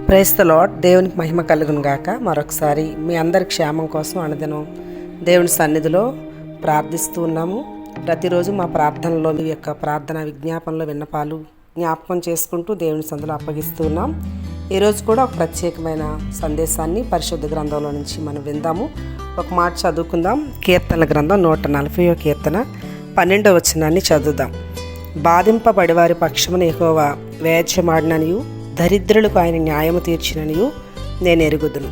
Praise the lord. దేవునికి మహిమ కలుగును గాక. మరొకసారి మీ అందరి క్షేమం కోసం అనుదినం దేవుని సన్నిధిలో ప్రార్థిస్తూ ఉన్నాము. ప్రతిరోజు మా ప్రార్థనలో మీ యొక్క ప్రార్థన విజ్ఞాపనలో విన్నపాలు జ్ఞాపకం చేసుకుంటూ దేవుని సన్నిధిలో అప్పగిస్తూ ఉన్నాం. ఈరోజు కూడా ఒక ప్రత్యేకమైన సందేశాన్ని పరిశుద్ధ గ్రంథంలో నుంచి మనం విందాము. ఒక మాట చదువుకుందాం. కీర్తనల గ్రంథం 140వ కీర్తన 12వ వచనాన్ని చదువుదాం. బాధింపబడి వారి పక్షమున యెహోవా వేద్యమాడిననియు దరిద్రులకు ఆయన న్యాయము తీర్చిననియు నేను ఎరుగుదును.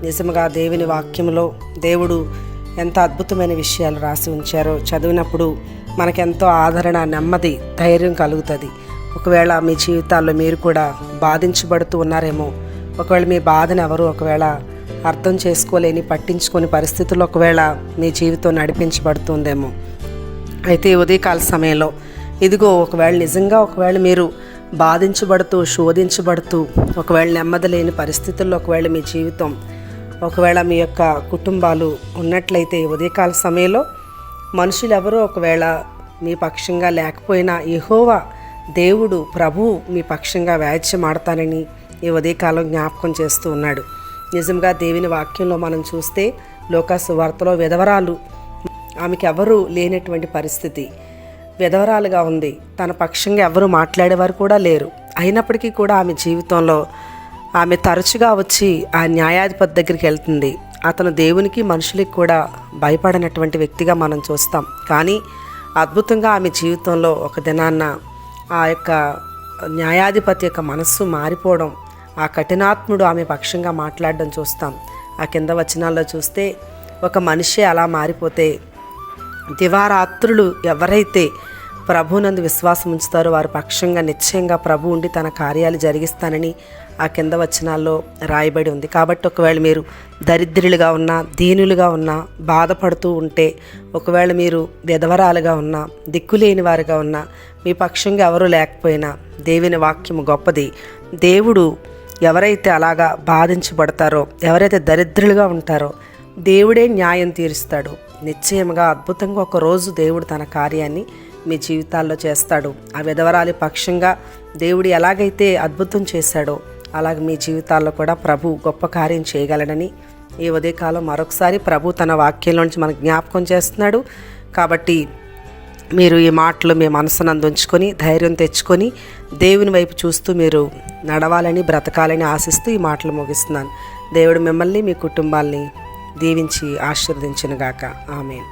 నిజముగా దేవుని వాక్యములో దేవుడు ఎంత అద్భుతమైన విషయాలు రాసి ఉంచారో చదివినప్పుడు మనకెంతో ఆదరణ, నెమ్మది, ధైర్యం కలుగుతుంది. ఒకవేళ మీ జీవితాల్లో మీరు కూడా బాధించబడుతూ ఉన్నారేమో, ఒకవేళ మీ బాధను ఎవరు ఒకవేళ అర్థం చేసుకోలేని, పట్టించుకొని పరిస్థితుల్లో ఒకవేళ మీ జీవితం నడిపించబడుతుందేమో, అయితే ఉదయకాల సమయంలో ఇదిగో ఒకవేళ నిజంగా ఒకవేళ మీరు బాధించబడుతూ, శోధించబడుతూ, ఒకవేళ నెమ్మది లేని పరిస్థితుల్లో ఒకవేళ మీ జీవితం, ఒకవేళ మీ యొక్క కుటుంబాలు ఉన్నట్లయితే ఉదయకాల సమయంలో మనుషులు ఎవరో ఒకవేళ మీ పక్షంగా లేకపోయినా యెహోవా దేవుడు ప్రభువు మీ పక్షంగా వ్యాజ్యమాడతానని ఈ ఉదయకాలం జ్ఞాపకం చేస్తూ ఉన్నాడు. నిజంగా దేవుని వాక్యంలో మనం చూస్తే లూకా సువార్తలో విధవరాలు, ఆమెకి ఎవరు లేనటువంటి పరిస్థితి, విధవరాలుగా ఉంది. తన పక్షంగా ఎవరు మాట్లాడేవారు కూడా లేరు. అయినప్పటికీ కూడా ఆమె జీవితంలో ఆమె తరచుగా వచ్చి ఆ న్యాయాధిపతి దగ్గరికి వెళ్తుంది. అతను దేవునికి మనుషులకి కూడా భయపడినటువంటి వ్యక్తిగా మనం చూస్తాం. కానీ అద్భుతంగా ఆమె జీవితంలో ఒక దినాన్న ఆ యొక్క న్యాయాధిపతి యొక్క మనస్సు మారిపోవడం, ఆ కఠినాత్ముడు ఆమె పక్షంగా మాట్లాడడం చూస్తాం. ఆ కింద వచనాల్లో చూస్తే ఒక మనిషి అలా మారిపోతే దివారాత్రులు ఎవరైతే ప్రభునందు విశ్వాసం ఉంచుతారో వారి పక్షంగా నిశ్చయంగా ప్రభు ఉండి తన కార్యాలు జరిగిస్తానని ఆ కింద వచనాల్లో రాయబడి ఉంది. కాబట్టి ఒకవేళ మీరు దరిద్రులుగా ఉన్నా, దీనులుగా ఉన్నా, బాధపడుతూ ఉంటే, ఒకవేళ మీరు విధవరాలుగా ఉన్నా, దిక్కులేని వారుగా ఉన్నా, మీ పక్షంగా ఎవరూ లేకపోయినా దేవుని వాక్యము గొప్పది. దేవుడు ఎవరైతే అలాగా బాధించబడతారో, ఎవరైతే దరిద్రులుగా ఉంటారో దేవుడే న్యాయం తీరుస్తాడు. నిశ్చయంగా అద్భుతంగా ఒకరోజు దేవుడు తన కార్యాన్ని మీ జీవితాల్లో చేస్తాడు. ఆ విధవరాలి పక్షంగా దేవుడు ఎలాగైతే అద్భుతం చేశాడో అలాగే మీ జీవితాల్లో కూడా ప్రభు గొప్ప కార్యం చేయగలడని ఈ ఉదయకాలం మరొకసారి ప్రభు తన వాక్యంలోంచి మనకు జ్ఞాపకం చేస్తున్నాడు. కాబట్టి మీరు ఈ మాటలు మీ మనసునందు ఉంచుకొని ధైర్యం తెచ్చుకొని దేవుని వైపు చూస్తూ మీరు నడవాలని, బ్రతకాలని ఆశిస్తూ ఈ మాటలు ముగిస్తున్నాను. దేవుడు మిమ్మల్ని, మీ కుటుంబాల్ని దీవించి ఆశీర్వదించునుగాక. ఆమేన్.